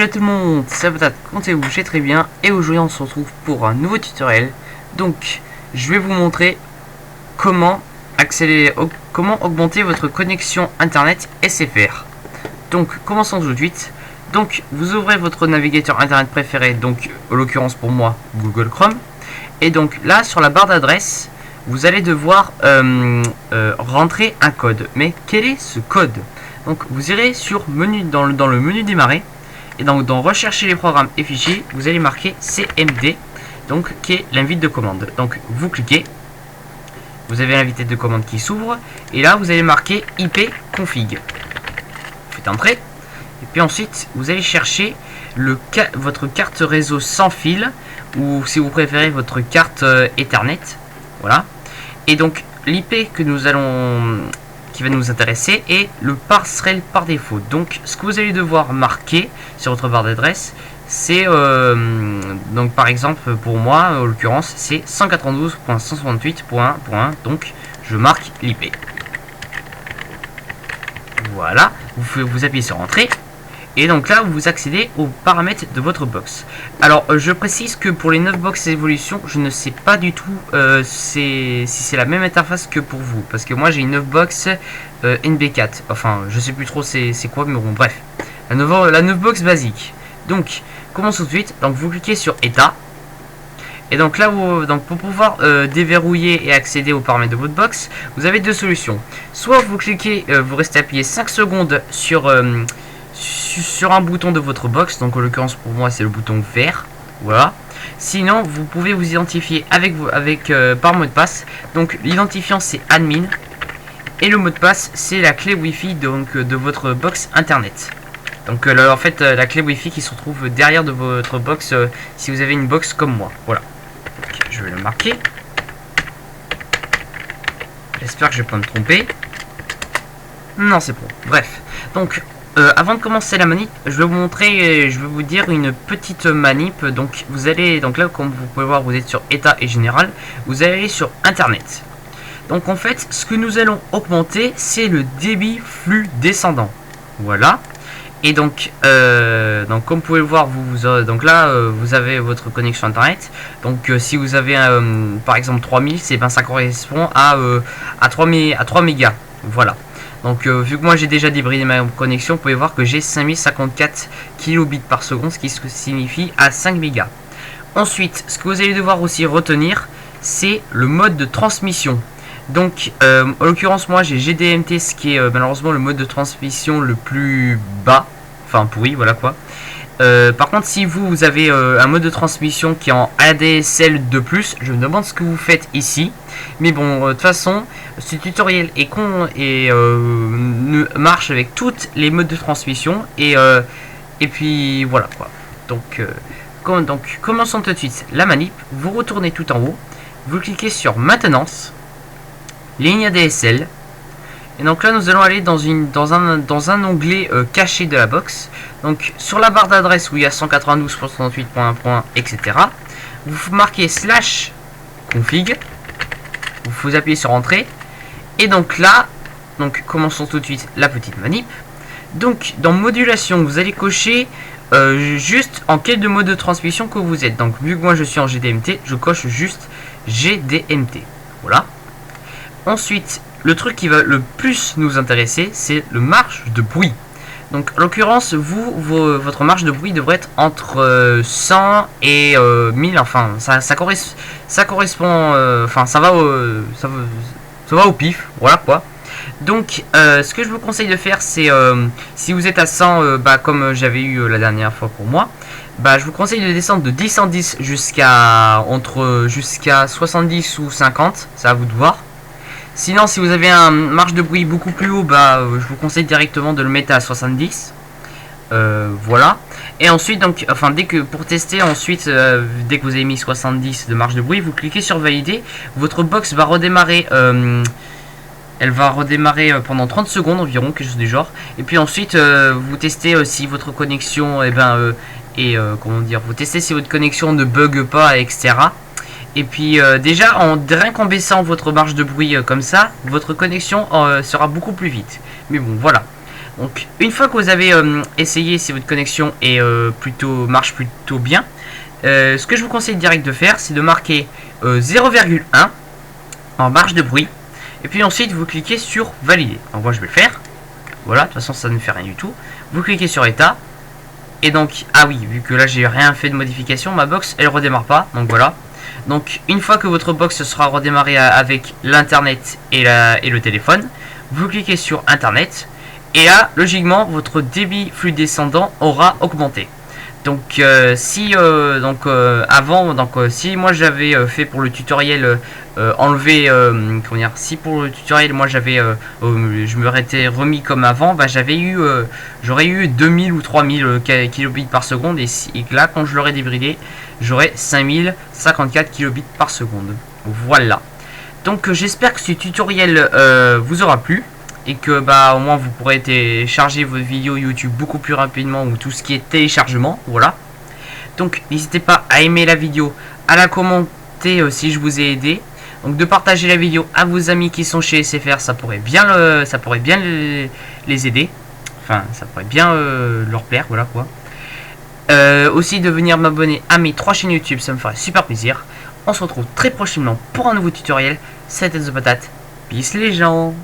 Salut à tout le monde, c'est Patate, comptez-vous, j'ai très bien, et aujourd'hui on se retrouve pour un nouveau tutoriel. Donc, je vais vous montrer comment augmenter votre connexion internet SFR. Donc, commençons tout de suite. Donc, vous ouvrez votre navigateur internet préféré, donc en l'occurrence pour moi, Google Chrome. Et donc là, sur la barre d'adresse, vous allez devoir rentrer un code. Mais quel est ce code? Donc, vous irez sur menu dans le menu démarrer. Et donc dans rechercher les programmes et fichiers, vous allez marquer CMD, donc qui est l'invite de commande. Donc vous cliquez, vous avez l'invite de commande qui s'ouvre, et là vous allez marquer IP config. Vous faites entrer, et puis ensuite vous allez chercher votre carte réseau sans fil, ou si vous préférez votre carte Ethernet. Voilà. Et donc l'IP que nous allons qui va nous intéresser est le passerelle par défaut. Donc ce que vous allez devoir marquer sur votre barre d'adresse, c'est donc par exemple pour moi en l'occurrence c'est 192.168.1.1, donc je marque l'IP. Voilà, vous appuyez sur entrée. Et donc là, vous accédez aux paramètres de votre box. Alors, je précise que pour les 9 box évolution, je ne sais pas du tout si c'est la même interface que pour vous. Parce que moi, j'ai une 9 box NB4. Enfin, je sais plus trop c'est quoi, mais bon, bref. La 9 box basique. Donc, commençons tout de suite. Donc, vous cliquez sur État. Et donc là, pour pouvoir déverrouiller et accéder aux paramètres de votre box, vous avez deux solutions. Soit vous cliquez, vous restez appuyé 5 secondes sur un bouton de votre box, donc en l'occurrence pour moi c'est le bouton vert, voilà. Sinon vous pouvez vous identifier par mot de passe. Donc l'identifiant c'est admin et le mot de passe c'est la clé wifi donc de votre box internet. Donc en fait la clé wifi qui se retrouve derrière de votre box si vous avez une box comme moi, voilà. Donc, je vais le marquer, j'espère que je vais pas me tromper. Non, c'est bon, bref. Donc avant de commencer la manip, je vais vous montrer, je vais vous dire une petite manip. Donc vous allez, donc là comme vous pouvez voir, vous êtes sur état et général, vous allez aller sur internet. Donc en fait, ce que nous allons augmenter, c'est le débit flux descendant. Voilà. Et donc comme vous pouvez le voir, donc là vous avez votre connexion internet. Donc si vous avez par exemple 3000, ça correspond à 3 mégas. Voilà. Donc vu que moi j'ai déjà débridé ma connexion, vous pouvez voir que j'ai 5054 kilobits par seconde, ce qui signifie à 5 mégas. Ensuite, ce que vous allez devoir aussi retenir, c'est le mode de transmission. Donc en l'occurrence moi j'ai GDMT, ce qui est malheureusement le mode de transmission le plus bas, enfin pourri, voilà quoi. Par contre si vous avez un mode de transmission qui est en ADSL 2+, je me demande ce que vous faites ici. Mais bon, de toute façon, ce tutoriel marche avec toutes les modes de transmission. Et puis voilà quoi. Donc commençons tout de suite la manip. Vous retournez tout en haut. Vous cliquez sur maintenance, ligne ADSL. Et donc là nous allons aller dans un onglet caché de la box. Donc sur la barre d'adresse où il y a 192.168.1.1, etc. Vous marquez /config. Vous appuyez sur entrée. Et donc là, commençons tout de suite la petite manip. Donc dans modulation, vous allez cocher juste en quel de mode de transmission que vous êtes. Donc vu que moi je suis en GDMT, je coche juste GDMT. Voilà. Ensuite, le truc qui va le plus nous intéresser, c'est le marge de bruit. Donc en l'occurrence, votre marge de bruit devrait être entre 100 et 1000. Enfin, ça correspond. Enfin, ça va au pif. Voilà quoi. Donc, ce que je vous conseille de faire, c'est si vous êtes à 100, comme j'avais eu la dernière fois pour moi, je vous conseille de descendre de 10 en 10 jusqu'à 70 ou 50. C'est à vous de voir. Sinon, si vous avez un marge de bruit beaucoup plus haut, je vous conseille directement de le mettre à 70. Voilà. Et ensuite, pour tester, ensuite, dès que vous avez mis 70 de marge de bruit, vous cliquez sur valider. Votre box va redémarrer. Elle va redémarrer pendant 30 secondes environ, quelque chose du genre. Et puis ensuite, vous testez si votre connexion, vous testez si votre connexion ne bug pas, etc. Et puis déjà, rien qu'en baissant votre marge de bruit comme ça, votre connexion sera beaucoup plus vite. Mais bon, voilà. Donc une fois que vous avez essayé si votre connexion est marche plutôt bien, ce que je vous conseille direct de faire, c'est de marquer 0,1 en marge de bruit. Et puis ensuite vous cliquez sur valider. Donc moi je vais le faire. Voilà, de toute façon ça ne fait rien du tout. Vous cliquez sur état. Et donc, ah oui, vu que là j'ai rien fait de modification, ma box elle redémarre pas. Donc voilà. Donc une fois que votre box sera redémarrée avec l'internet et le téléphone, vous cliquez sur internet. Et là, logiquement, votre débit flux descendant aura augmenté. Donc si moi j'avais fait pour le tutoriel enlever comment dire, si pour le tutoriel moi j'avais je me étais remis comme avant, bah j'aurais eu 2000 ou 3000 kilobits par seconde, et là quand je l'aurais débridé, j'aurais 5054 kilobits par seconde. Voilà. Donc j'espère que ce tutoriel vous aura plu, et que bah au moins vous pourrez télécharger votre vidéo YouTube beaucoup plus rapidement, ou tout ce qui est téléchargement. Voilà. Donc n'hésitez pas à aimer la vidéo, à la commenter si je vous ai aidé. Donc de partager la vidéo à vos amis qui sont chez SFR, ça pourrait bien les aider. Enfin, ça pourrait bien leur plaire, voilà quoi. Aussi de venir m'abonner à mes 3 chaînes YouTube, ça me ferait super plaisir. On se retrouve très prochainement pour un nouveau tutoriel. C'était The Patate. Peace les gens.